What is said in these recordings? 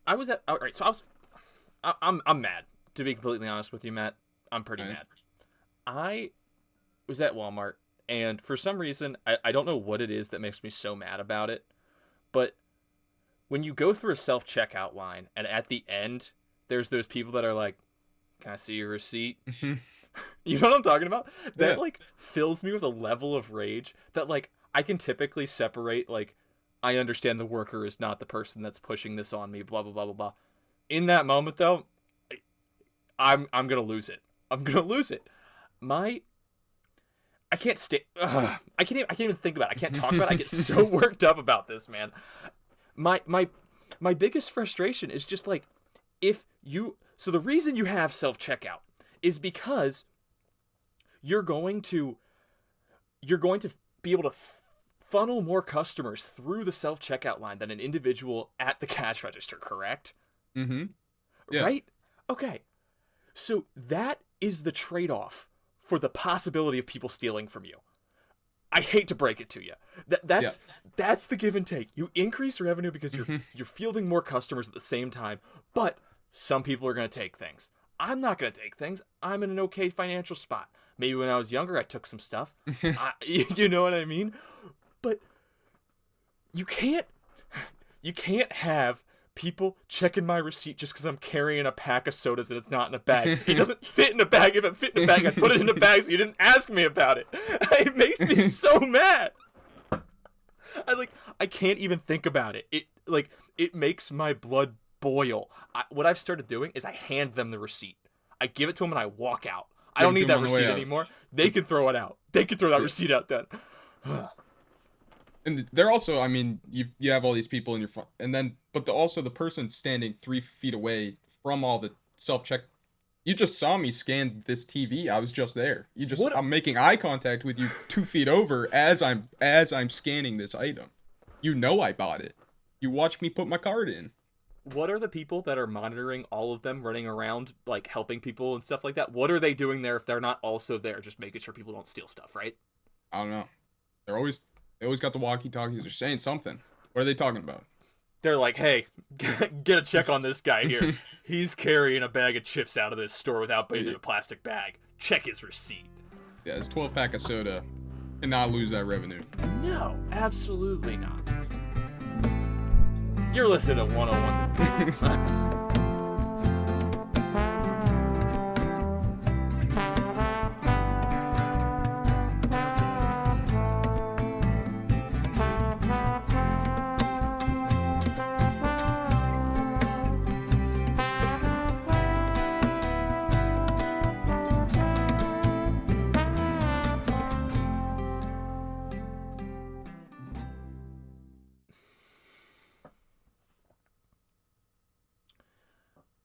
I was at all right. So I'm mad. To be completely honest with you, Matt, I'm pretty Right? mad. I was at Walmart, and for some reason, I don't know what it is that makes me so mad about it, but when you go through a self checkout line, and at the end, there's those people that are like, "Can I see your receipt?" Hmm. You know what I'm talking about? That Yeah. like fills me with a level of rage that like I can typically separate like I understand the worker is not the person that's pushing this on me, blah blah blah blah blah. In that moment though, I'm gonna lose it. I'm gonna lose it. My I can't stay. I can't even think about it. I can't talk about it. I get so worked up about this, man. My biggest frustration is just like if you. So the reason you have self checkout is because you're going to you're going to be able to funnel more customers through the self checkout line than an individual at the cash register. Correct? Hmm. Yeah. Right? Okay. So that is the trade off for the possibility of people stealing from you. I hate to break it to you. That Yeah. that's the give and take. You increase revenue because you're Hmm. you're fielding more customers at the same time, but some people are going to take things. I'm not going to take things. I'm in an okay financial spot. Maybe when I was younger I took some stuff. You know what I mean? But you can't you can't have people checking my receipt just because I'm carrying a pack of sodas and it's not in a bag. It doesn't fit in a bag. If it fit in a bag, I'd put it in a bag so you didn't ask me about it. It makes me so mad. I can't even think about it. It makes my blood boil. What I've started doing is I hand them the receipt. I give it to them and I walk out. I Give don't them to need him that on the way receipt out. anymore. They can throw it out. They can throw that Yeah. receipt out then. And they're also, I mean, you have all these people in your front, and then, but also the person standing 3 feet away from all the self check. You just saw me scan this TV. I was just there. What I'm making eye contact with you 2 feet over as I'm scanning this item. You know I bought it. You watch me put my card in. what are the people that are monitoring all of them running around like helping people and stuff like that? What are they doing there if they're not also there just making sure people don't steal stuff, right? I don't know. They always got the walkie talkies. They're saying something. What are they talking about? They're like, "Hey, get a check on this guy here. He's carrying a bag of chips out of this store without putting it in a plastic bag. Check his receipt." Yeah, this 12 pack of soda cannot lose that revenue. No, absolutely not. You're listening to 101 The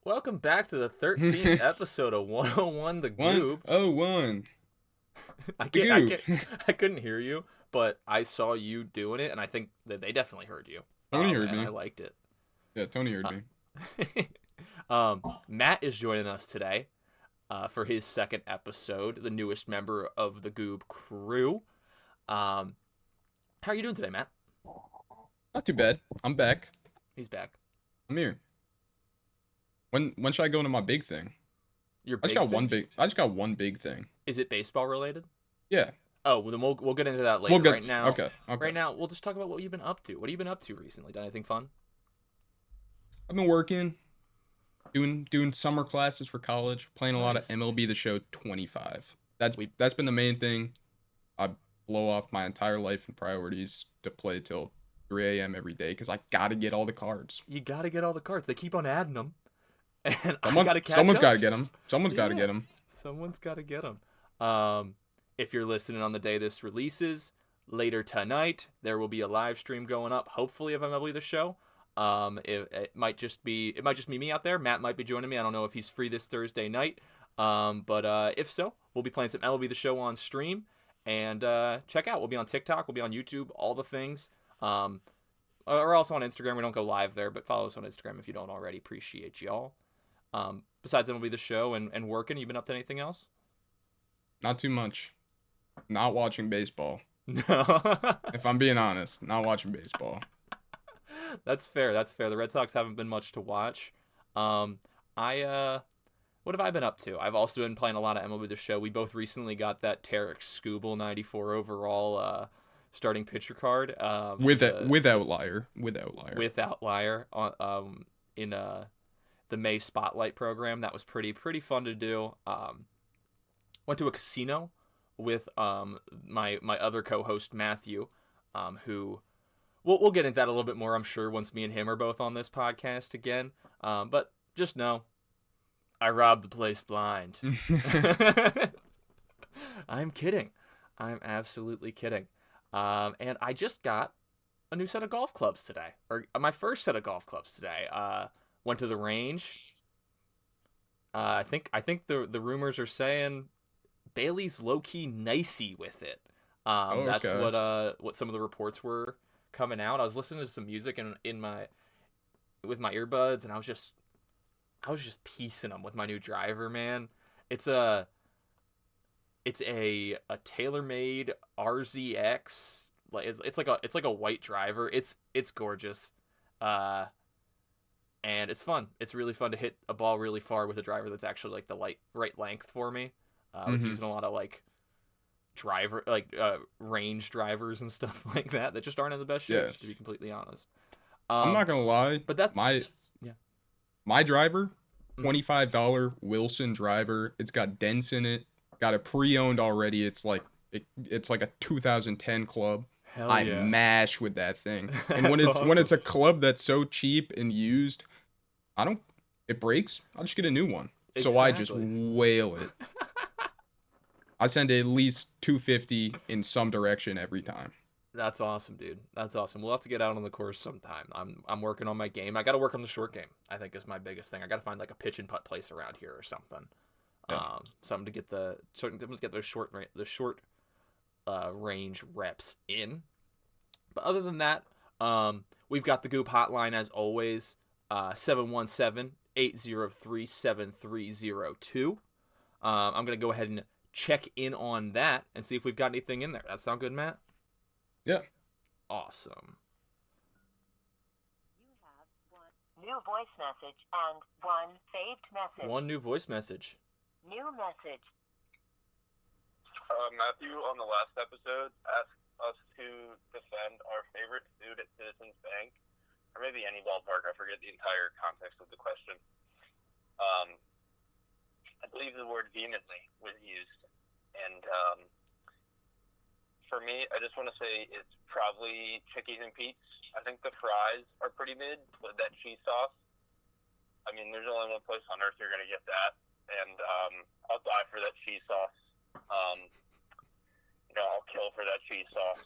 Welcome back to the 13th episode of 101 The Goob. 101. I The can't, I Goob. can't, I couldn't hear you, but I saw you doing it, and I think that they definitely heard you. Tony heard And me. I liked it. Yeah, Tony heard me. Matt is joining us today for his second episode, the newest member of the Goob crew. How are you doing today, Matt? Not too bad. I'm back. He's back. I'm here. When should I go into my big thing? Your I just big got one thing? big. I just got one big thing. Is it baseball related? Yeah. Oh, well, then we'll get into that later. We'll get. Right now, Okay. right now, we'll just talk about what you've been up to. What have you been up to recently? Done anything fun? I've been working, doing summer classes for college, playing a lot of Nice. MLB The Show 25. That's We- that's been the main thing. I blow off my entire life and priorities to play till 3 a.m. every day because I gotta get all the cards. You gotta get all the cards. They keep on adding them, and I Someone, gotta catch someone's up. gotta get them. Someone's gotta Yeah. get them. Someone's gotta get them. If you're listening on the day this releases, later tonight there will be a live stream going up, hopefully of MLB The Show. It might just be me out there. Matt might be joining me. I don't know if he's free this Thursday night. But if so, we'll be playing some MLB The Show on stream. And check out. We'll be on TikTok. We'll be on YouTube. All the things. We're also on Instagram. We don't go live there, but follow us on Instagram if you don't already. Appreciate y'all. Besides MLB The Show and working, you been up to anything else? Not too much. Not watching baseball. No. If I'm being honest, not watching baseball. That's fair. That's fair. The Red Sox haven't been much to watch. I what have I been up to? I've also been playing a lot of MLB The Show. We both recently got that Tarek Skubal 94 overall starting pitcher card With outlier. with outlier on in the May Spotlight program. That was pretty fun to do. Went to a casino with my other co-host Matthew, who we'll get into that a little bit more, I'm sure, once me and him are both on this podcast again. But just know, I robbed the place blind. I'm kidding. I'm absolutely kidding. And I just got a new set of golf clubs today, or my first set of golf clubs today. Went to the range. I think the rumors are saying Bailey's low key nicey with it. That's what some of the reports were coming out. I was listening to some music with my earbuds, and I was just piecing them with my new driver, man. It's a TaylorMade RZX. Like it's like a white driver. It's gorgeous. And it's fun. It's really fun to hit a ball really far with a driver that's actually like the right length for me. I was using a lot of like range drivers and stuff like that just aren't in the best shape, to be completely honest. I'm not gonna lie, but that's my driver, $25 Wilson driver. It's got dents in it. Got it pre-owned already. It's like a 2010 club. Hell I yeah. mash with that thing. And when it's a club that's so cheap and used, it breaks. I'll just get a new one. Exactly. So I just wail it. I send at least 250 in some direction every time. That's awesome, dude. That's awesome. We'll have to get out on the course sometime. I'm working on my game. I got to work on the short game, I think, is my biggest thing. I got to find like a pitch and putt place around here or something. Yeah. Something to get those short range reps in. But other than that, we've got the GOOB hotline as always, 717-803-7302. I'm going to go ahead and check in on that and see if we've got anything in there. That sound good, Matt? Yeah. Awesome. You have one new voice message and one saved message. One new voice message. New message. Matthew on the last episode asked us to defend our favorite food at Citizens Bank, or maybe any ballpark. I forget the entire context of the question. I believe the word vehemently was used, and for me, I just want to say it's probably Chickies and Pete's. I think the fries are pretty mid with that cheese sauce. I mean, there's only one place on earth you're going to get that, and I'll die for that cheese sauce. I'll kill for that cheese sauce.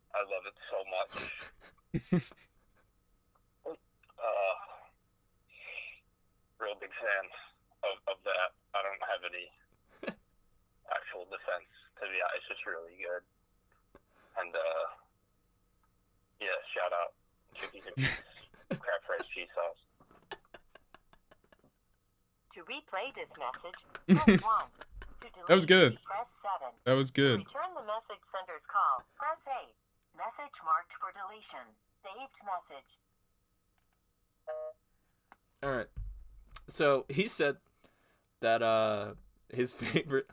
I love it so much. Real big fan of that. I don't have any actual defense to be honest. It's just really good. And shout out Chickies and Pete's crab fries cheese sauce. To replay this message, press 1. To delete, That was good. Press 7. That was good. To return the message sender's call, press 8. Message marked for deletion. Saved message. All right. So he said that his favorite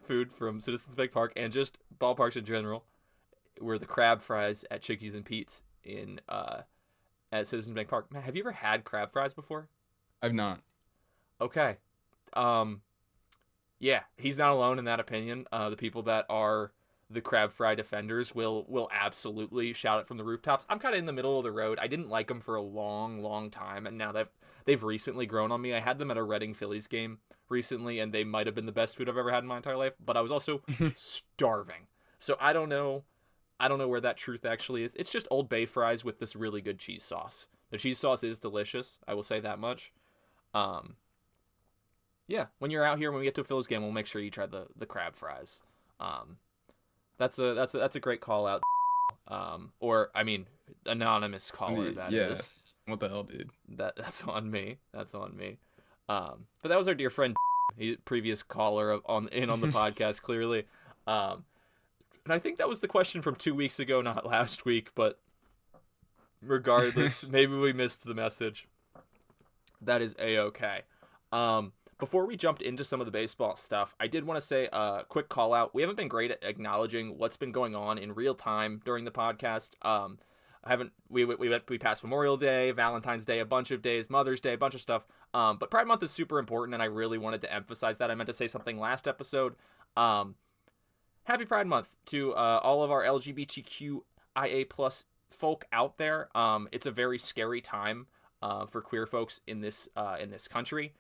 food from Citizens Bank Park and just ballparks in general were the crab fries at Chickies and Pete's at Citizens Bank Park. Man, have you ever had crab fries before? I've not. Okay. Yeah, he's not alone in that opinion. The people that are the crab fry defenders will absolutely shout it from the rooftops. I'm kind of in the middle of the road. I didn't like them for a long time, and now they've recently grown on me. I had them at a Reading Phillies game recently, and they might have been the best food I've ever had in my entire life, but I was also starving. So I don't know where that truth actually is. It's just Old Bay fries with this really good cheese sauce. The cheese sauce is delicious, I will say that much. Yeah, when you're out here, when we get to a Phillies game, we'll make sure you try the crab fries. That's a great call out. Or I mean, anonymous caller. That is. What the hell, dude? That's on me. That's on me. But that was our dear friend previous caller on the podcast, clearly. And I think that was the question from 2 weeks ago, not last week, but regardless, maybe we missed the message. That is A-okay. Before we jumped into some of the baseball stuff, I did want to say a quick call out. We haven't been great at acknowledging what's been going on in real time during the podcast. We passed Memorial Day, Valentine's Day, a bunch of days, Mother's Day, a bunch of stuff. But Pride Month is super important, and I really wanted to emphasize that. I meant to say something last episode. Happy Pride Month to all of our LGBTQIA plus folk out there. It's a very scary time for queer folks in this country.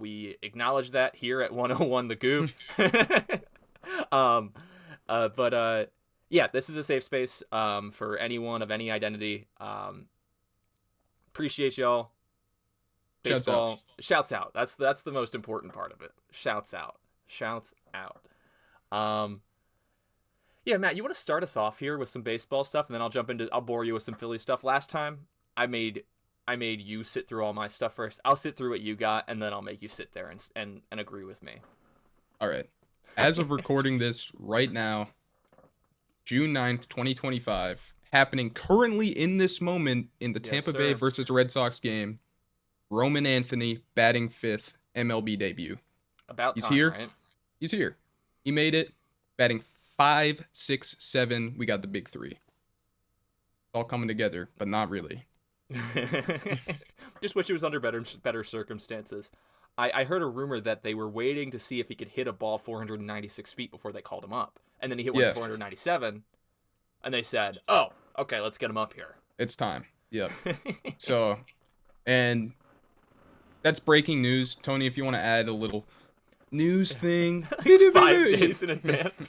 We acknowledge that here at 101 The GOOB. Yeah, this is a safe space for anyone of any identity. Appreciate y'all. Baseball. Shouts out. That's the most important part of it. Shouts out. Yeah, Matt, you want to start us off here with some baseball stuff, and then I'll bore you with some Philly stuff. Last time, I made you sit through all my stuff first. I'll sit through what you got, and then I'll make you sit there and agree with me. All right. As of recording this right now, June 9th, 2025, happening currently in this moment in the Tampa Bay versus Red Sox game, Roman Anthony batting 5th, MLB debut. He's here. Right? He's here. He made it, batting 5, 6, 7. We got the big 3. All coming together, but not really. Just wish it was under better circumstances. I heard a rumor that they were waiting to see if he could hit a ball 496 feet before they called him up. And then he hit one 497, and they said, oh, okay, let's get him up here. It's time. Yep. So, and that's breaking news. Tony, if you want to add a little news thing. 5 days in advance.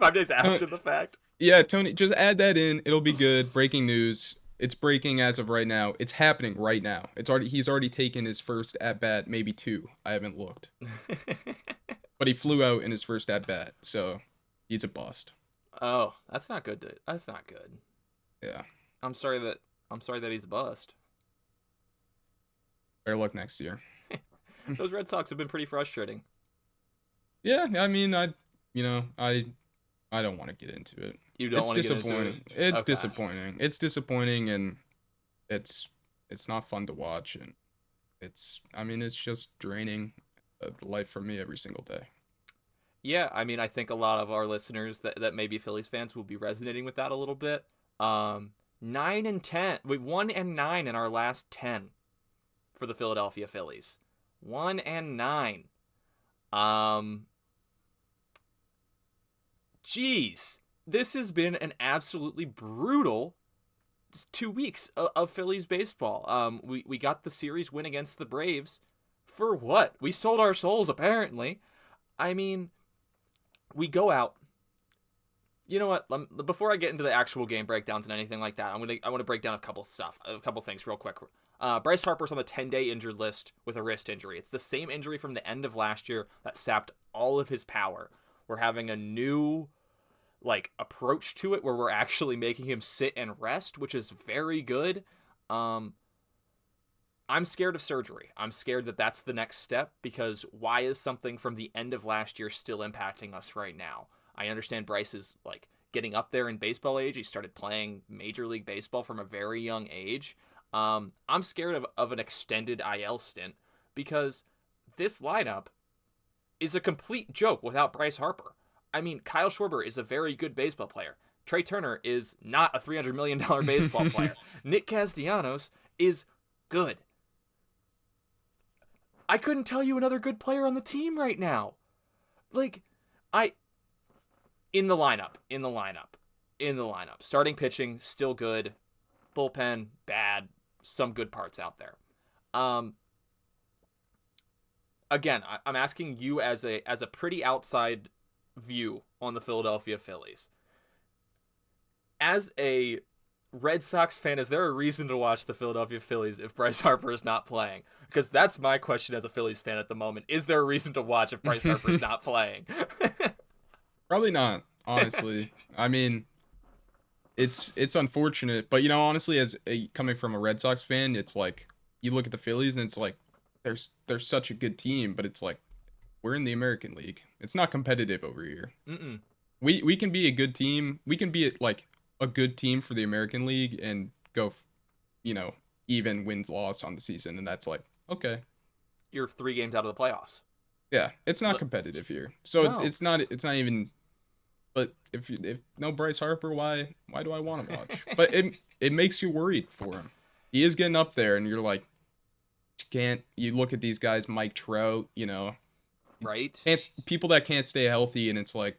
5 days after the fact. Yeah, Tony, just add that in. It'll be good. Breaking news. It's breaking as of right now. It's happening right now. He's already taken his first at bat, maybe 2. I haven't looked. But he flew out in his first at bat, so he's a bust. Oh, that's not good. That's not good. Yeah. I'm sorry that he's a bust. Better luck next year. Those Red Sox have been pretty frustrating. Yeah, I mean, I don't want to get into it. You don't want to get into it? It's disappointing. It's disappointing, and it's not fun to watch, and it's just draining life from me every single day. Yeah, I mean, I think a lot of our listeners that may be Phillies fans will be resonating with that a little bit. 9-10. We 1-9 in our last 10 for the Philadelphia Phillies. 1-9. Jeez, this has been an absolutely brutal 2 weeks of Phillies baseball. We got the series win against the Braves. For what? We sold our souls, apparently. I mean, we go out. You know what? Before I get into the actual game breakdowns and anything like that, I want to break down a couple things real quick. Bryce Harper's on the 10-day injured list with a wrist injury. It's the same injury from the end of last year that sapped all of his power. We're having a new approach to it where we're actually making him sit and rest, which is very good. I'm scared of surgery. I'm scared that that's the next step, because why is something from the end of last year still impacting us right now? I understand Bryce is getting up there in baseball age. He started playing Major League Baseball from a very young age. I'm scared of an extended IL stint, because this lineup is a complete joke without Bryce Harper. I mean, Kyle Schwarber is a very good baseball player. Trey Turner is not a $300 million baseball player. Nick Castellanos is good. I couldn't tell you another good player on the team right now. In the lineup. Starting pitching, still good. Bullpen, bad. Some good parts out there. Again, I'm asking you as a pretty outside view on the Philadelphia Phillies. As a Red Sox fan, is there a reason to watch the Philadelphia Phillies if Bryce Harper is not playing? Because that's my question as a Phillies fan at the moment. Is there a reason to watch if Bryce Harper is not playing? Probably not, honestly. I mean, it's unfortunate, but honestly, coming from a Red Sox fan, it's you look at the Phillies and it's they're such a good team, but it's like we're in the American League. It's not competitive over here. Mm-mm. We can be a good team. We can be like a good team for the American League and go, even wins loss on the season, and that's like okay. You're 3 games out of the playoffs. Yeah, it's not But- competitive here. So No. it's not even. But if no Bryce Harper, why do I want to watch? But it makes you worried for him. He is getting up there, and you're like, you look at these guys, Mike Trout, Right? people that can't stay healthy, and it's like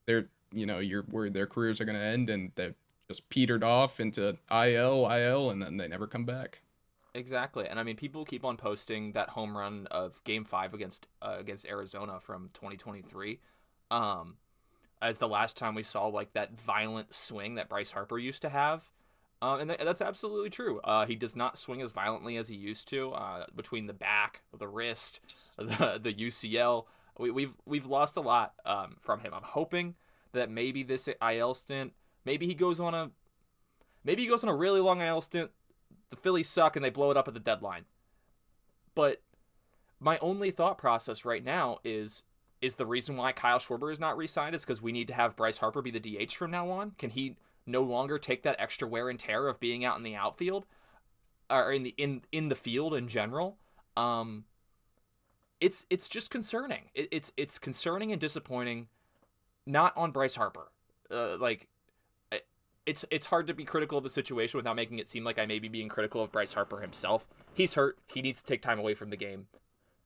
they're you're worried their careers are gonna end, and they've just petered off into IL, and then they never come back. Exactly. And I mean, people keep on posting that home run of Game 5 against Arizona from 2023 as the last time we saw like that violent swing that Bryce Harper used to have. And that's absolutely true. He does not swing as violently as he used to between the back, the wrist, the UCL. We've lost a lot from him. I'm hoping that maybe this IL stint, maybe he goes on a really long IL stint. The Phillies suck and they blow it up at the deadline. But my only thought process right now is the reason why Kyle Schwarber is not re-signed is because we need to have Bryce Harper be the DH from now on. Can he no longer take that extra wear and tear of being out in the outfield or in the field in general? It's just concerning. It's concerning and disappointing. Not on Bryce Harper. It's hard to be critical of the situation without making it seem like I may be being critical of Bryce Harper himself. He's hurt. He needs to take time away from the game.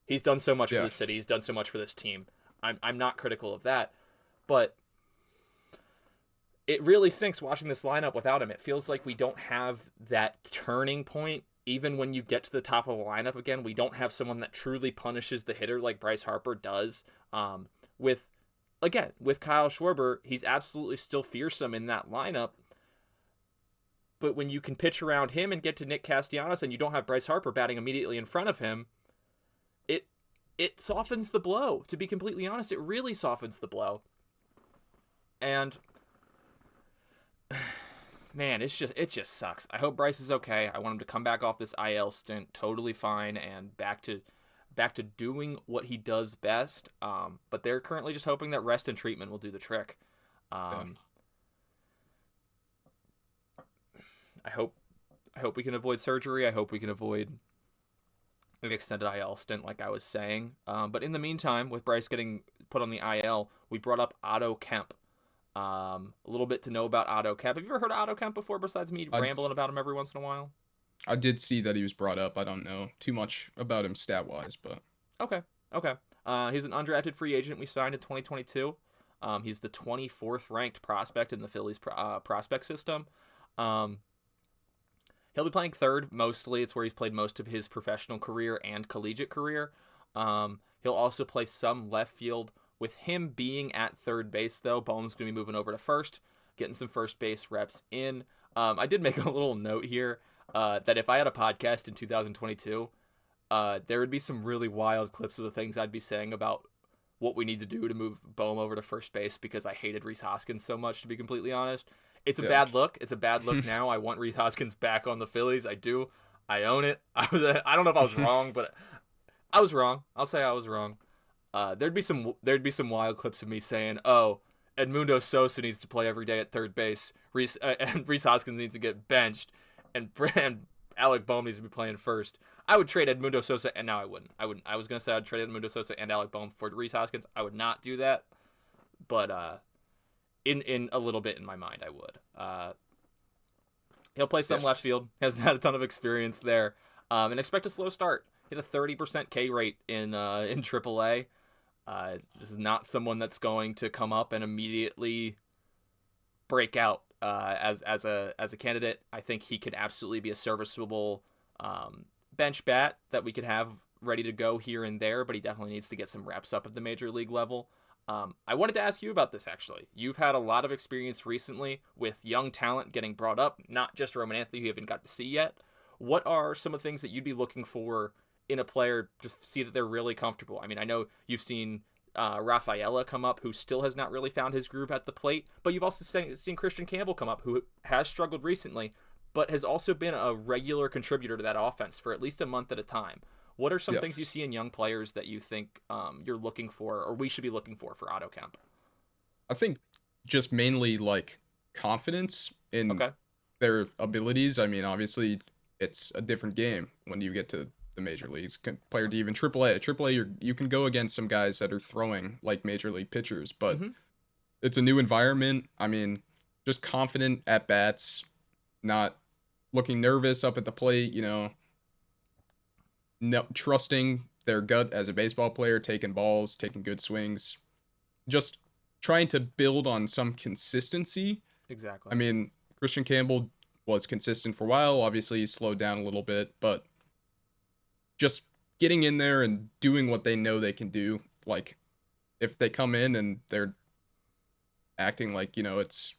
He's done so much for the city. He's done so much for this team. I'm not critical of that, but it really stinks watching this lineup without him. It feels like we don't have that turning point. Even when you get to the top of the lineup again, we don't have someone that truly punishes the hitter like Bryce Harper does. With Kyle Schwarber, he's absolutely still fearsome in that lineup. But when you can pitch around him and get to Nick Castellanos and you don't have Bryce Harper batting immediately in front of him, it softens the blow. To be completely honest, it really softens the blow. And man, it just sucks. I hope Bryce is okay. I want him to come back off this IL stint totally fine and back to doing what he does best. But they're currently just hoping that rest and treatment will do the trick. I hope we can avoid surgery. I hope we can avoid an extended IL stint, like I was saying. But in the meantime, with Bryce getting put on the IL, we brought up Otto Kemp. A little bit to know about Otto Kemp. Have you ever heard of Otto Kemp before, besides me rambling about him every once in a while? I did see that he was brought up. I don't know too much about him stat-wise, but... Okay. He's an undrafted free agent we signed in 2022. He's the 24th ranked prospect in the Phillies prospect system. He'll be playing third mostly. It's where he's played most of his professional career and collegiate career. He'll also play some left field. With him being at third base, though, Bohm's going to be moving over to first, getting some first base reps in. I did make a little note here that if I had a podcast in 2022, there would be some really wild clips of the things I'd be saying about what we need to do to move Bohm over to first base because I hated Rhys Hoskins so much, to be completely honest. It's a bad look. It's a bad look now. I want Rhys Hoskins back on the Phillies. I do. I own it. I don't know if I was wrong, but I was wrong. I'll say I was wrong. There'd be some wild clips of me saying, "Oh, Edmundo Sosa needs to play every day at third base. And Rhys Hoskins needs to get benched, and Alec Bohm needs to be playing first." I would trade Edmundo Sosa, and now I wouldn't. I was gonna say I'd trade Edmundo Sosa and Alec Bohm for Rhys Hoskins. I would not do that, but in a little bit in my mind, I would. He'll play some left field. Hasn't had a ton of experience there, and expect a slow start. Hit a 30% K rate in AAA. This is not someone that's going to come up and immediately break out as a candidate. I think he could absolutely be a serviceable bench bat that we could have ready to go here and there, but he definitely needs to get some reps up at the major league level. I wanted to ask you about this, actually. You've had a lot of experience recently with young talent getting brought up, not just Roman Anthony, who you haven't got to see yet. What are some of the things that you'd be looking for in a player to see that they're really comfortable? I mean, I know you've seen Rafaela come up, who still has not really found his groove at the plate, but you've also seen Christian Campbell come up, who has struggled recently, but has also been a regular contributor to that offense for at least a month at a time. What are some Yeah. things you see in young players that you think you're looking for, or we should be looking for Otto Kemp? I think just mainly like confidence in Okay. their abilities. I mean, obviously, it's a different game when you get to the major leagues compared to even AAA. AAA, you can go against some guys that are throwing like major league pitchers, but Mm-hmm. it's a new environment. I mean, just confident at bats, not looking nervous up at the plate. No, trusting their gut as a baseball player, taking balls, taking good swings, just trying to build on some consistency. Exactly. I mean, Christian Campbell was consistent for a while. Obviously, he slowed down a little bit, but just getting in there and doing what they know they can do. Like, if they come in and they're acting like, it's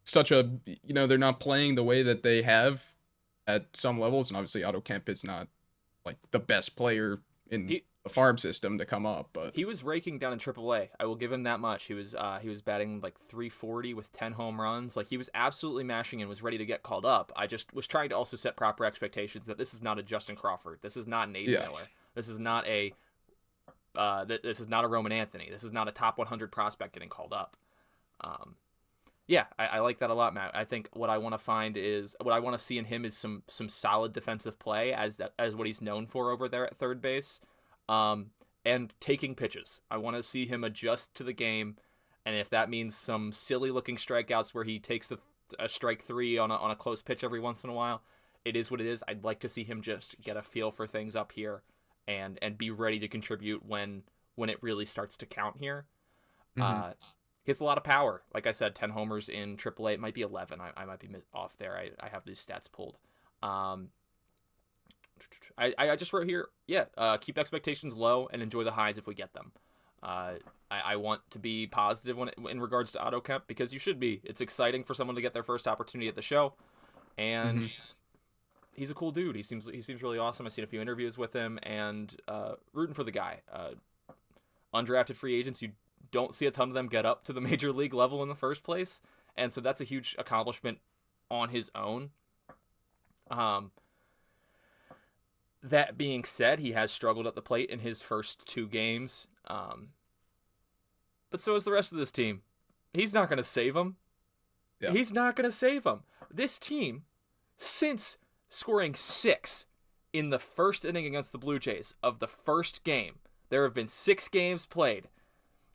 such a, they're not playing the way that they have at some levels. And obviously, Otto Kemp is not like the best player in the farm system to come up, but he was raking down in AAA. I will give him that much. He was batting like 340 with 10 home runs. Like, he was absolutely mashing and was ready to get called up. I just was trying to also set proper expectations that this is not a Justin Crawford. This is not an Aiden Miller. This is not a this is not a Roman Anthony. This is not a top 100 prospect getting called up. Yeah, I like that a lot, Matt. I think what I want to see in him is some solid defensive play as what he's known for over there at third base, and taking pitches. I want to see him adjust to the game, and if that means some silly looking strikeouts where he takes a strike three on a close pitch every once in a while, it is what it is. I'd like to see him just get a feel for things up here, and be ready to contribute when it really starts to count here. Mm-hmm. He has a lot of power. Like I said, 10 homers in AAA. It might be 11. I might be off there. I have these stats pulled. I just wrote here, keep expectations low and enjoy the highs if we get them. I want to be positive in regards to Otto Kemp, because you should be. It's exciting for someone to get their first opportunity at the show, and he's a cool dude. He seems really awesome. I've seen a few interviews with him, and rooting for the guy. Undrafted free agents, you don't see a ton of them get up to the major league level in the first place, and so that's a huge accomplishment on his own. That being said, he has struggled at the plate in his first 2 games, but so is the rest of this team. He's not going to save them. Yeah. He's not going to save them. This team, since scoring 6 in the first inning against the Blue Jays of the first game, there have been 6 games played.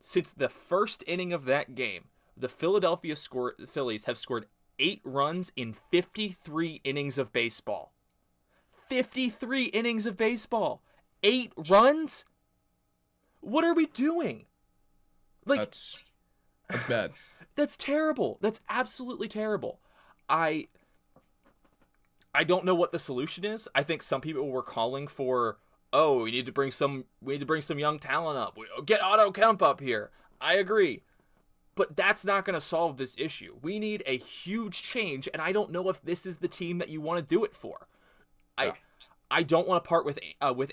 Since the first inning of that game, the Philadelphia Phillies have scored 8 runs in 53 innings of baseball. 53 innings of baseball. 8 runs? What are we doing? Like, that's bad. That's terrible. That's absolutely terrible. I don't know what the solution is. I think some people were calling for, we need to bring some young talent up. Get Otto Kemp up here. I agree. But that's not going to solve this issue. We need a huge change, and I don't know if this is the team that you want to do it for. I don't want to part with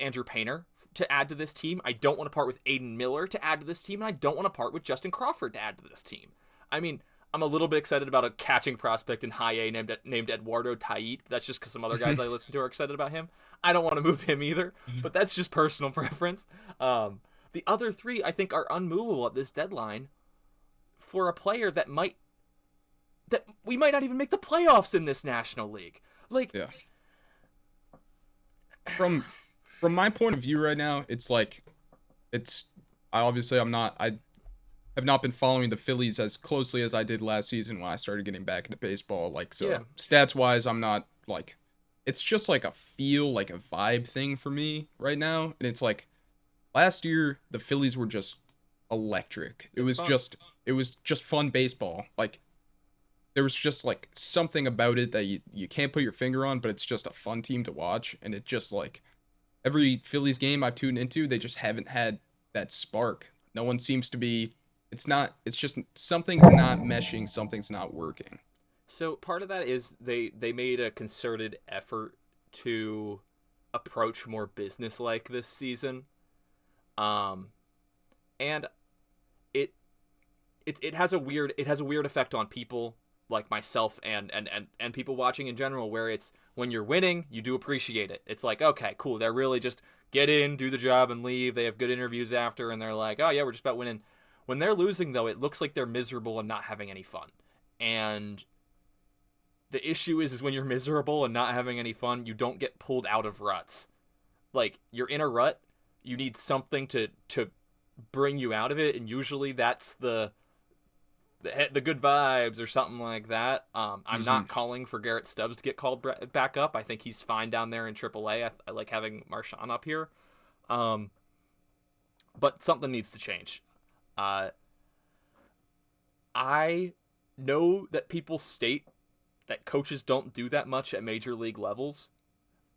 Andrew Painter to add to this team. I don't want to part with Aiden Miller to add to this team, and I don't want to part with Justin Crawford to add to this team. I mean, I'm a little bit excited about a catching prospect in high A named Eduardo Tait. That's just because some other guys I listen to are excited about him. I don't want to move him either, but that's just personal preference. The other 3, I think, are unmovable at this deadline for a player that we might not even make the playoffs in this National League. Like, yeah. From my point of view right now, it's like, I have not been following the Phillies as closely as I did last season when I started getting back into baseball. Like, so stats wise, I'm not like, it's just like a feel, like a vibe thing for me right now. And it's like, last year, the Phillies were just electric. It was just fun baseball. Like, there was just like something about it that you can't put your finger on, but it's just a fun team to watch. And it just like, every Phillies game I've tuned into, they just haven't had that spark. No one seems to be, it's just something's not meshing, something's not working. So part of that is they made a concerted effort to approach more business-like this season. And it has a weird effect on people like myself and people watching in general, where it's, when you're winning, you do appreciate it. It's like, okay, cool, they're really just get in, do the job, and leave. They have good interviews after, and they're like, oh yeah, we're just about winning. When they're losing, though, it looks like they're miserable and not having any fun. And the issue is when you're miserable and not having any fun, you don't get pulled out of ruts. Like, you're in a rut, you need something to bring you out of it, and usually that's the good vibes or something like that. I'm not calling for Garrett Stubbs to get called back up. I think he's fine down there in AAA. I like having Marshawn up here. But something needs to change. I know that people state that coaches don't do that much at major league levels.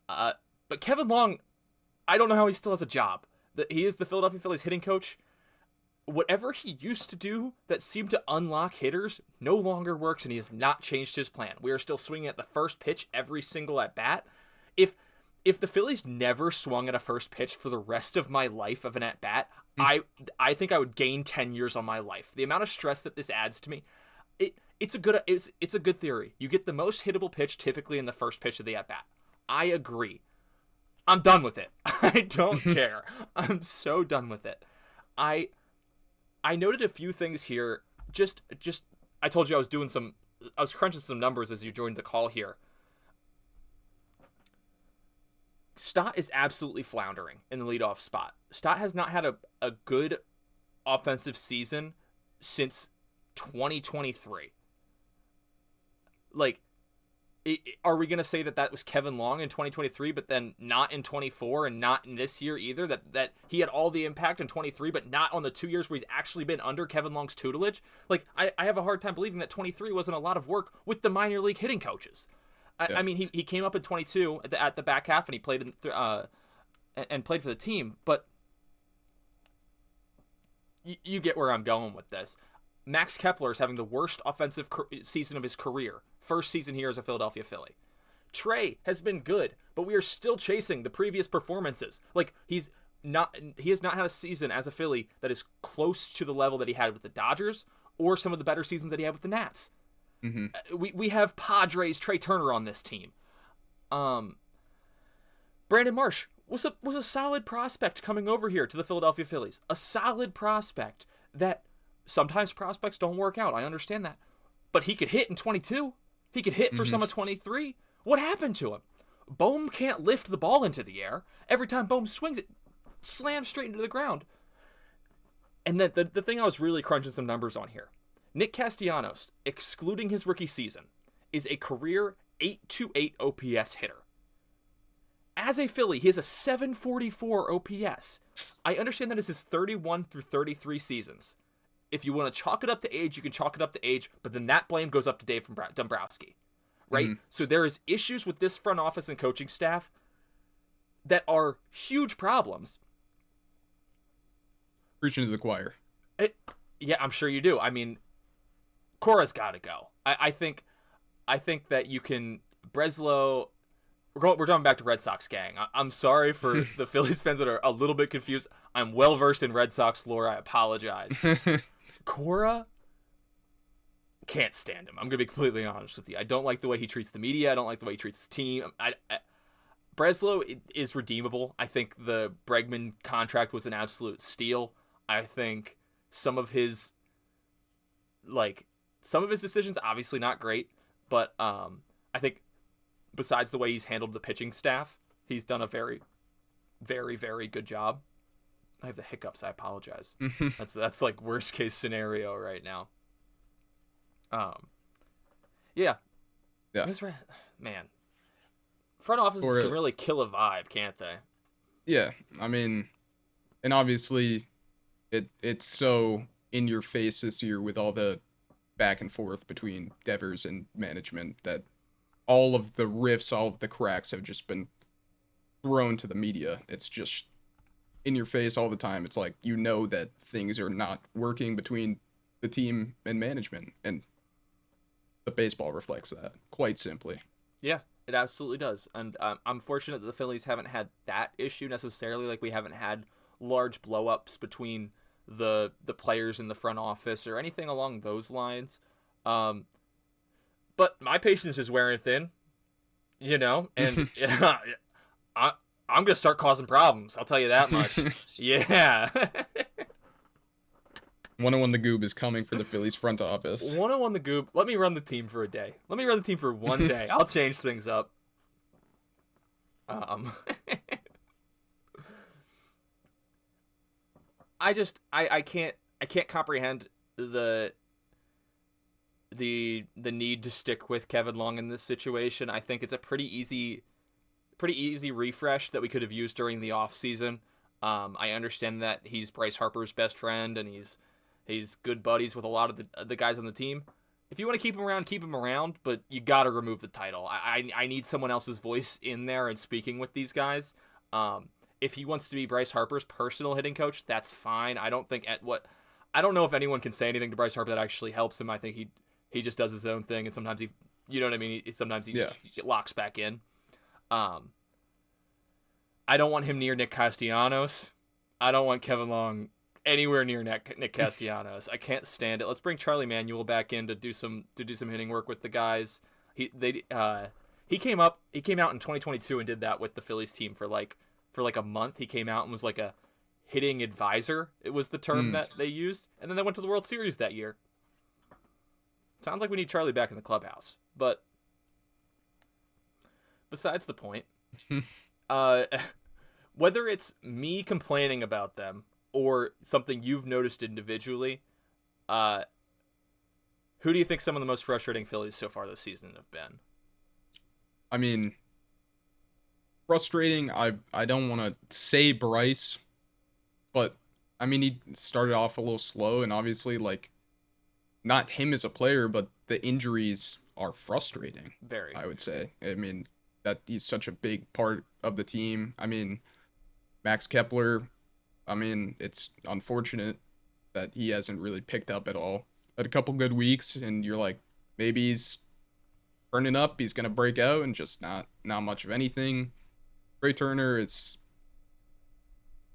But Kevin Long, I don't know how he still has a job. He is the Philadelphia Phillies hitting coach. Whatever he used to do that seemed to unlock hitters no longer works, and he has not changed his plan. We are still swinging at the first pitch every single at bat. If the Phillies never swung at a first pitch for the rest of my life of an at bat, I think I would gain 10 years on my life. The amount of stress that this adds to me, it's a good theory. You get the most hittable pitch typically in the first pitch of the at bat. I agree. I'm done with it. I don't care. I'm so done with it. I noted a few things here. Just I told you I was crunching some numbers as you joined the call here. Stott is absolutely floundering in the leadoff spot. Stott has not had a good offensive season since 2023. Like, are we going to say that was Kevin Long in 2023, but then not in 24 and not in this year either? That he had all the impact in 23, but not on the 2 years where he's actually been under Kevin Long's tutelage? Like, I have a hard time believing that 23 wasn't a lot of work with the minor league hitting coaches. I mean, he came up in 22 at the back half, and he played and played for the team. But you get where I'm going with this. Max Kepler is having the worst offensive season of his career. First season here as a Philadelphia Philly. Trey has been good, but we are still chasing the previous performances. Like, he has not had a season as a Philly that is close to the level that he had with the Dodgers or some of the better seasons that he had with the Nats. We have Padres Trey Turner on this team. Brandon Marsh was a solid prospect coming over here to the Philadelphia Phillies. A solid prospect that sometimes prospects don't work out. I understand that. But he could hit in 22. He could hit for some of 23. What happened to him? Bohm can't lift the ball into the air. Every time Bohm swings it, slams straight into the ground. And then the thing I was really crunching some numbers on here. Nick Castellanos, excluding his rookie season, is a career 828 OPS hitter. As a Philly, he has a 744 OPS. I understand that is his 31 through 33 seasons. If you want to chalk it up to age, you can chalk it up to age, but then that blame goes up to Dave Dombrowski, right? So there is issues with this front office and coaching staff that are huge problems. Preaching to the choir. Yeah, I'm sure you do. I mean, Cora's got to go. I think that you can Breslow. We're jumping back to Red Sox gang. I'm sorry for the Phillies fans that are a little bit confused. I'm well versed in Red Sox lore. I apologize. Cora, can't stand him. I'm gonna be completely honest with you. I don't like the way he treats the media. I don't like the way he treats his team. Breslow is redeemable. I think the Bregman contract was an absolute steal. I think some of his decisions obviously not great, but I think besides the way he's handled the pitching staff, he's done a very, very, very good job. I have the hiccups. I apologize. That's like worst case scenario right now. Yeah. That's right. Man, front offices can really kill a vibe, can't they? Yeah, I mean, and obviously, it's so in your face this year with all the back and forth between Devers and management that all of the rifts, all of the cracks have just been thrown to the media. It's just in your face all the time. It's like, you know that things are not working between the team and management, and the baseball reflects that, quite simply. Yeah, it absolutely does. And I'm fortunate that the Phillies haven't had that issue necessarily. Like, we haven't had large blow-ups between the players in the front office or anything along those lines. But my patience is wearing thin, and I'm gonna start causing problems. I'll tell you that much. Yeah. 101 The Goob is coming for the Phillies front office. 101 The Goop. Let me run the team for a day. Let me run the team for one day. I'll change things up. I can't comprehend the need to stick with Kevin Long in this situation. I think it's a pretty easy refresh that we could have used during the offseason. I understand that he's Bryce Harper's best friend and he's good buddies with a lot of the guys on the team. If you want to keep him around, but you got to remove the title. I need someone else's voice in there and speaking with these guys. If he wants to be Bryce Harper's personal hitting coach, that's fine. I don't know if anyone can say anything to Bryce Harper that actually helps him. I think he just does his own thing, and sometimes you know what I mean? Sometimes he just locks back in. I don't want him near Nick Castellanos. I don't want Kevin Long anywhere near Nick Castellanos. I can't stand it. Let's bring Charlie Manuel back in to do some hitting work with the guys. He came out in 2022 and did that with the Phillies team for like a month. He came out and was like a hitting advisor. It was the term that they used, and then they went to the World Series that year. Sounds like we need Charlie back in the clubhouse, but besides the point. Whether it's me complaining about them or something you've noticed individually, who do you think some of the most frustrating Phillies so far this season have been? I mean, frustrating. I don't want to say Bryce, but I mean, he started off a little slow, and obviously, like, not him as a player, but the injuries are frustrating. Very. I would say. I mean, that he's such a big part of the team. I mean, Max Kepler, I mean, it's unfortunate that he hasn't really picked up at all. Had a couple good weeks, and you're like, maybe he's turning up, he's gonna break out, and just not much of anything. Trey Turner, it's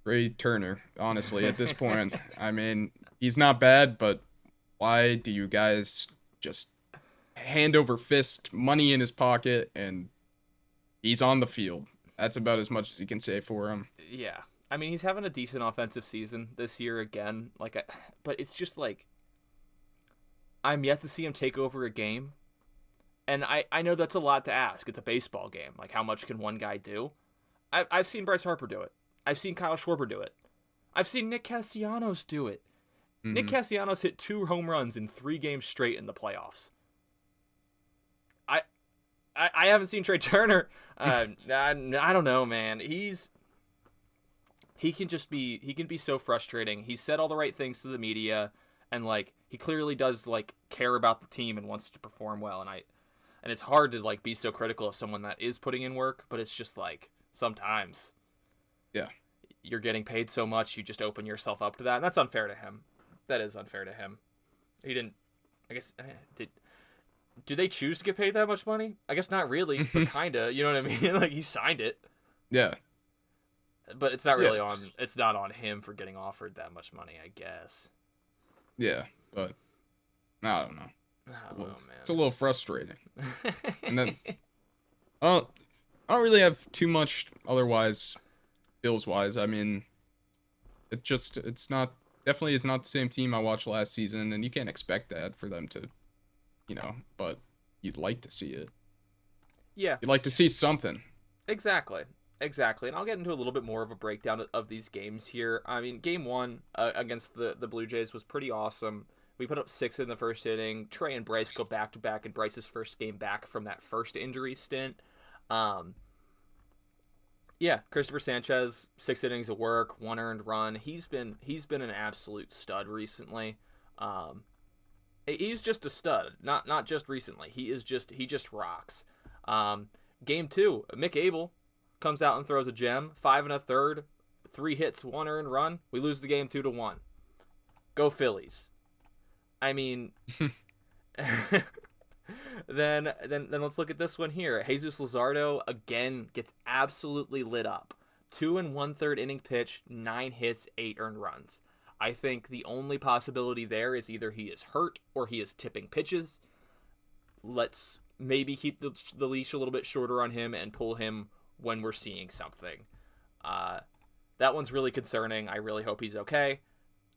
Trey Turner, honestly, at this point. I mean, he's not bad, but why do you guys just hand over fist, money in his pocket, and he's on the field? That's about as much as you can say for him. Yeah. I mean, he's having a decent offensive season this year again. But it's just like, I'm yet to see him take over a game. And I know that's a lot to ask. It's a baseball game. Like, how much can one guy do? I've seen Bryce Harper do it. I've seen Kyle Schwarber do it. I've seen Nick Castellanos do it. Mm-hmm. Nick Castellanos hit 2 home runs in 3 games straight in the playoffs. I haven't seen Trey Turner. I don't know, man. He can be so frustrating. He said all the right things to the media, and like he clearly does like care about the team and wants to perform well. And it's hard to like be so critical of someone that is putting in work, but it's just like sometimes, yeah, you're getting paid so much, you just open yourself up to that, and that's unfair to him. That is unfair to him. He didn't. I guess do they choose to get paid that much money? I guess not really, but kinda. You know what I mean? Like, he signed it. Yeah. But it's not really it's not on him for getting offered that much money, I guess. Yeah, but I don't know. I don't know, man. It's a little frustrating. And then I don't really have too much otherwise Bills wise. I mean, it's not the same team I watched last season, and you can't expect that for them to, but you'd like to see it. Yeah. You'd like to see something. Exactly. And I'll get into a little bit more of a breakdown of these games here. I mean, game 1 against the Blue Jays was pretty awesome. We put up 6 in the first inning. Trey and Bryce go back-to-back in Bryce's first game back from that first injury stint. Yeah, Christopher Sanchez, 6 innings of work, 1 earned run. He's been an absolute stud recently. He's just a stud, not just recently. He just rocks. Game 2, Mick Abel comes out and throws a gem, 5 1/3, 3 hits, 1 earned run. We lose the game 2-1. Go Phillies. I mean, then let's look at this one here. Jesus Luzardo again gets absolutely lit up. 2 1/3 inning pitch, 9 hits, 8 earned runs. I think the only possibility there is either he is hurt or he is tipping pitches. Let's maybe keep the leash a little bit shorter on him and pull him when we're seeing something. That one's really concerning. I really hope he's okay,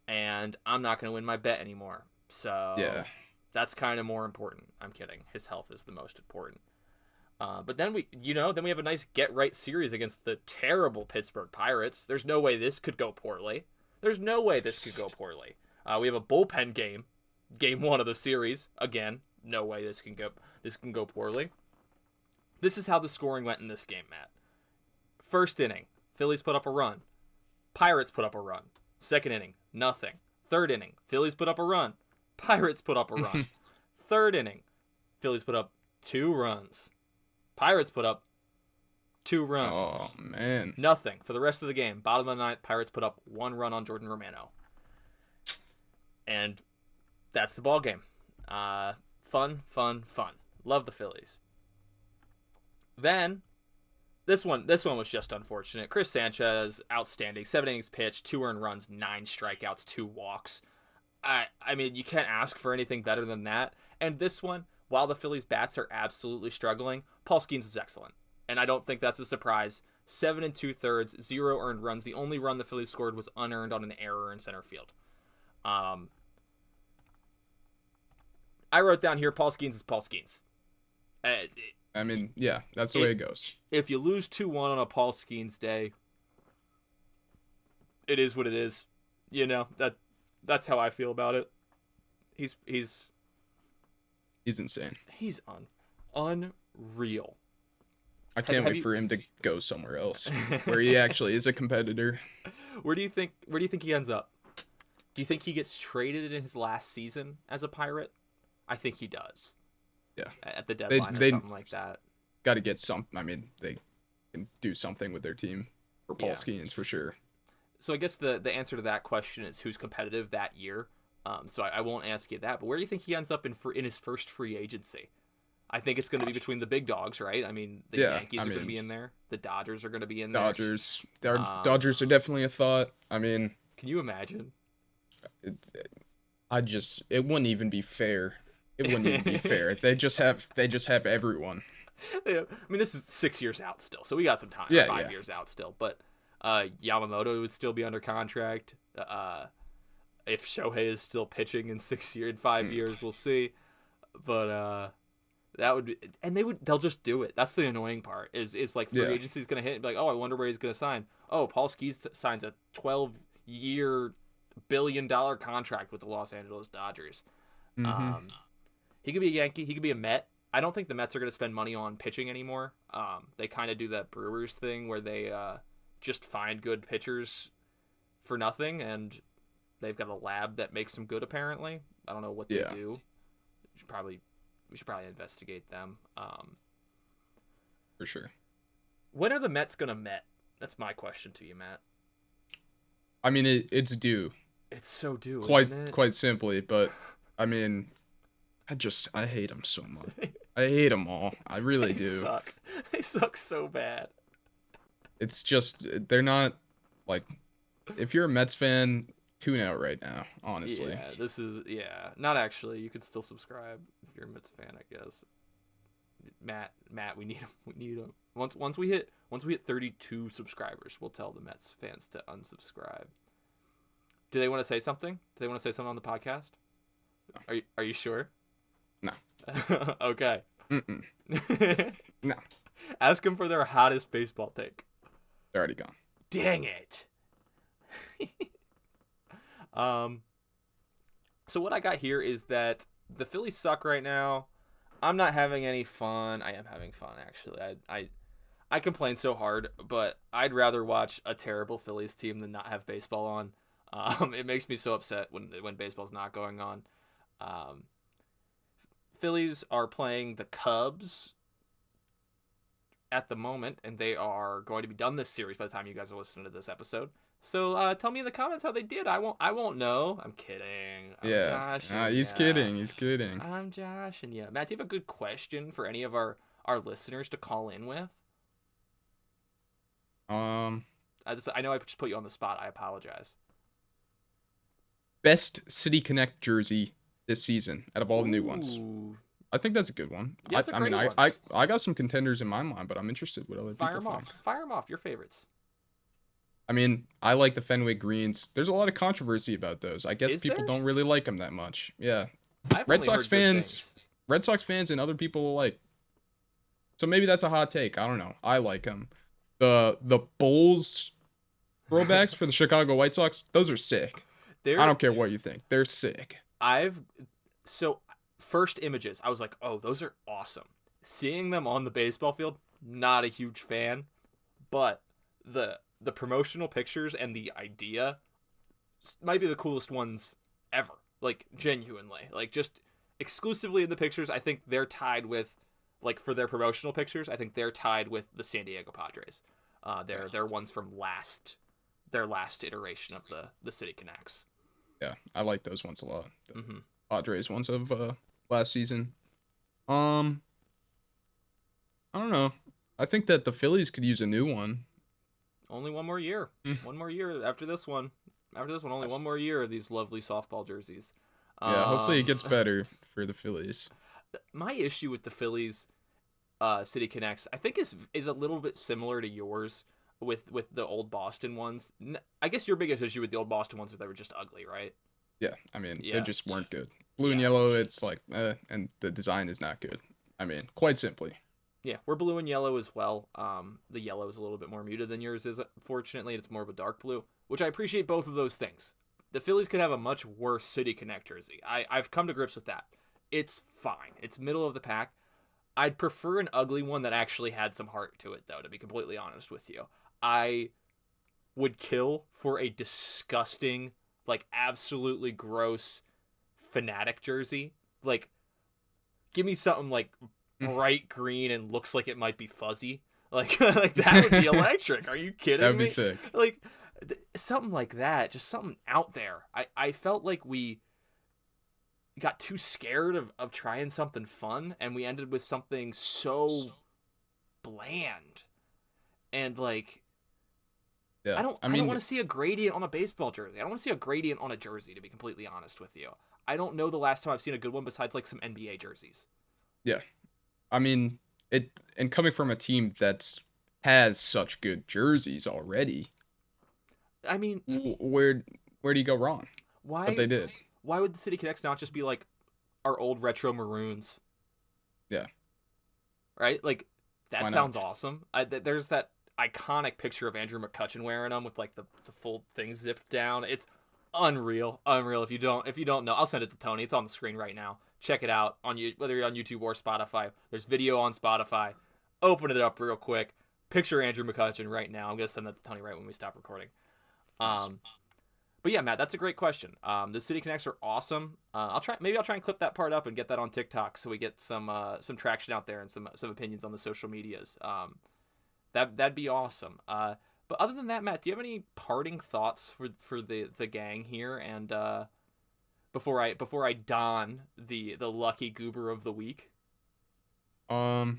and I'm not going to win my bet anymore. So Yeah. that's kind of more important. I'm kidding. His health is the most important. But then we have a nice get-right series against the terrible Pittsburgh Pirates. There's no way this could go poorly. We have a bullpen game, game 1 of the series. Again, no way this can go poorly. This is how the scoring went in this game, Matt. First inning, Phillies put up a run. Pirates put up a run. Second inning, nothing. Third inning, Phillies put up a run. Pirates put up a run. Third inning, Phillies put up 2 runs. Pirates put up 2 runs. Oh, man. Nothing for the rest of the game. Bottom of the ninth, Pirates put up 1 run on Jordan Romano. And that's the ball game. Fun. Love the Phillies. Then, this one was just unfortunate. Chris Sanchez, outstanding. 7 innings pitched, 2 earned runs, 9 strikeouts, 2 walks. I mean, you can't ask for anything better than that. And this one, while the Phillies' bats are absolutely struggling, Paul Skeens was excellent. And I don't think that's a surprise. 7 2/3, 0 earned runs. The only run the Phillies scored was unearned on an error in center field. I wrote down here, Paul Skeens is Paul Skeens. I mean, yeah, that's the way it goes. If you lose 2-1 on a Paul Skeens day, it is what it is. That's how I feel about it. He's insane. He's unreal. I can't wait for him to go somewhere else where he actually is a competitor. Where do you think he ends up? Do you think he gets traded in his last season as a Pirate? I think he does. Yeah. At the deadline or something like that. Got to get something. I mean, they can do something with their team for Paul Skeens for sure. So I guess the answer to that question is who's competitive that year. So I won't ask you that. But where do you think he ends up in his first free agency? I think it's going to be between the big dogs, right? I mean, the Yankees are going to be in there. The Dodgers are going to be in there. Dodgers are definitely a thought. I mean, can you imagine? It wouldn't even be fair. It wouldn't even be fair. They just have everyone. I mean, this is 6 years out still, so we got some time. 5 years out still, but Yamamoto would still be under contract. If Shohei is still pitching in 5 years, we'll see. But that would be, and they'll just do it. That's the annoying part. Is like free agency's gonna hit and be like, oh, I wonder where he's gonna sign. Oh, Paul Skeens signs a 12-year billion-dollar contract with the Los Angeles Dodgers. Mm-hmm. He could be a Yankee. He could be a Met. I don't think the Mets are going to spend money on pitching anymore. They kind of do that Brewers thing where they just find good pitchers for nothing, and they've got a lab that makes them good, apparently. I don't know what they do. We should probably investigate them. For sure. When are the Mets going to Met? That's my question to you, Matt. I mean, it's due. It's so due, quite simply, but I mean, I hate them so much. I hate them all. I really do. They suck so bad. It's just, they're not, like, if you're a Mets fan, tune out right now, honestly. Yeah, not actually. You could still subscribe if you're a Mets fan, I guess. Matt, we need him. Once we hit 32 subscribers, we'll tell the Mets fans to unsubscribe. Do they want to say something? Do they want to say something on the podcast? No. Are you sure? No. Okay. No. Ask them for their hottest baseball take. They're already gone. Dang it. So what I got here is that the Phillies suck right now. I'm not having any fun. I am having fun, actually. I complain so hard, but I'd rather watch a terrible Phillies team than not have baseball on. It makes me so upset when baseball's not going on. Phillies are playing the Cubs at the moment, and they are going to be done this series by the time you guys are listening to this episode. So tell me in the comments how they did. I won't know. I'm kidding. He's kidding. I'm joshing you. Matt, do you have a good question for any of our listeners to call in with? I know I just put you on the spot. I apologize. Best City Connect jersey this season out of all the new ones. I think that's a good one. Yeah, that's a great one. I got some contenders in my mind, but I'm interested what other people think. Fire them off. Your favorites. I mean, I like the Fenway Greens. There's a lot of controversy about those. I guess Is people there? don't really like them that much. Yeah. I've Red only Sox heard good fans, things. Red Sox fans and other people will like. So maybe that's a hot take. I don't know. I like them. The Bulls throwbacks for the Chicago White Sox, those are sick. I There, don't care what you think. They're sick. I've so first images, I was like, oh, those are awesome. Seeing them on the baseball field, not a huge fan, but the promotional pictures and the idea might be the coolest ones ever. Like genuinely, like just exclusively in the pictures, I think they're tied with, like for their promotional pictures, I think they're tied with the San Diego Padres. They're ones from their last iteration of the City Connects. Yeah, I like those ones a lot. The Mm-hmm. Padres ones of last season. Um, I don't know. I think that the Phillies could use a new one. Only one more year. Mm. One more year after this one. After this one, only one more year of these lovely softball jerseys. Yeah, hopefully it Um, gets better for the Phillies. my issue with the Phillies City Connects, I think is a little bit similar to yours with the old Boston ones. I guess your biggest issue with the old Boston ones was they were just ugly, right? Yeah, I mean, they Yeah. just weren't good. Blue and Yeah. yellow, it's like, and the design is not good. I mean, quite simply. Yeah, we're blue and yellow as well. The yellow is a little bit more muted than yours is, fortunately. It's more of a dark blue, which I appreciate both of those things. The Phillies could have a much worse City Connect jersey. I've come to grips with that. It's fine. It's middle of the pack. I'd prefer an ugly one that actually had some heart to it, though, to be completely honest with you. I would kill for a disgusting, like, absolutely gross Fanatic jersey. Like, give me something, like, bright green and looks like it might be fuzzy. Like, like that would be electric. Are you kidding That'd me? be sick. Like, something like that. Just something out there. I felt like we got too scared of trying something fun, and we ended with something so bland. And, like, Yeah. I don't mean, want to see a gradient on a baseball jersey. I don't want to see a gradient on a jersey, to be completely honest with you. I don't know the last time I've seen a good one besides, like, some NBA jerseys. yeah. I mean, and coming from a team that's has such good jerseys already, I mean, where do you go wrong? why But they did. why would the City Connects not just be like our old retro maroons? Yeah. Right? Like, that Why not? sounds awesome. There's that iconic picture of Andrew McCutcheon wearing them with, like, the full thing zipped down. It's unreal. If you don't know, I'll send it to Tony. It's on the screen right now. Check it out on you, whether you're on YouTube or Spotify. There's video on Spotify. Open it up real quick. Picture Andrew McCutcheon right now. I'm gonna send that to Tony right when we stop recording. But yeah, Matt, that's a great question. The City Connects are awesome. I'll try and clip that part up and get that on TikTok so we get some traction out there and some opinions on the social medias. That'd be awesome. But other than that, Matt, do you have any parting thoughts for the gang here? And before I don the lucky goober of the week. The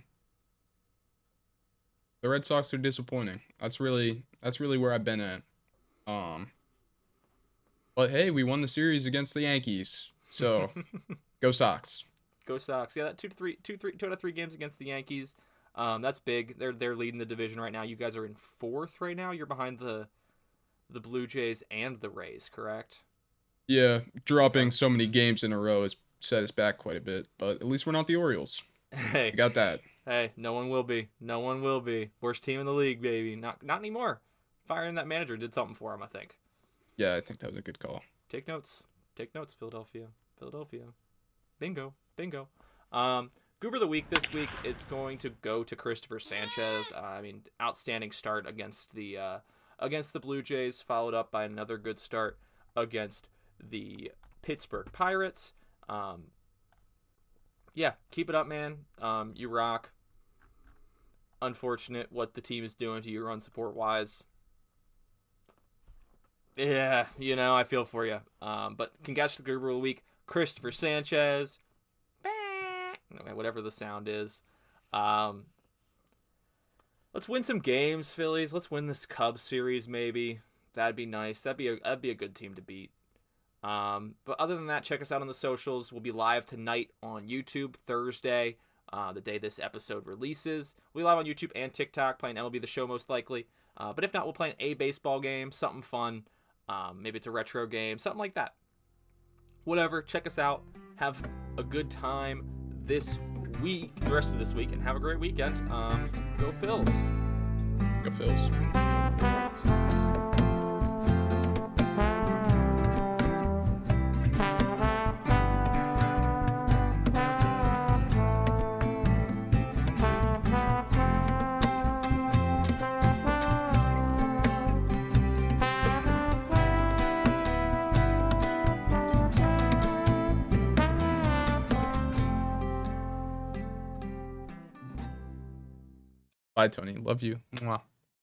Red Sox are disappointing. That's really where I've been at. But hey, we won the series against the Yankees. So, go Sox. Go Sox. Yeah, that 2 out of 3 games against the Yankees. That's big. They're leading the division right now. You guys are in 4th right now. You're behind the Blue Jays and the Rays, correct? Yeah, dropping so many games in a row has set us back quite a bit, but at least we're not the Orioles. Hey, We got that. hey, no one will be. No one will be. Worst team in the league, baby. Not anymore. Firing that manager did something for him, I think. Yeah, I think that was a good call. Take notes. Take notes, Philadelphia. Philadelphia. Bingo. Bingo. Goober of the week this week, it's going to go to Christopher Sanchez. Outstanding start against the Blue Jays, followed up by another good start against the Pittsburgh Pirates. Yeah, keep it up, man. You rock. Unfortunate what the team is doing to you run support wise. Yeah, I feel for you. But congrats to the Goober of the week, Christopher Sanchez. Whatever the sound is. Let's win some games, Phillies. Let's win this Cubs series, maybe. That'd be nice. That'd be a good team to beat. But other than that, check us out on the socials. We'll be live tonight on YouTube, Thursday, the day this episode releases. We'll be live on YouTube and TikTok, playing MLB The Show most likely. But if not, we'll play a baseball game, something fun. Maybe it's a retro game, something like that. Whatever, check us out. Have a good time this week, the rest of this week, and have a great weekend. Go Phils. Go Phils. Bye, Tony. Love you. Mwah.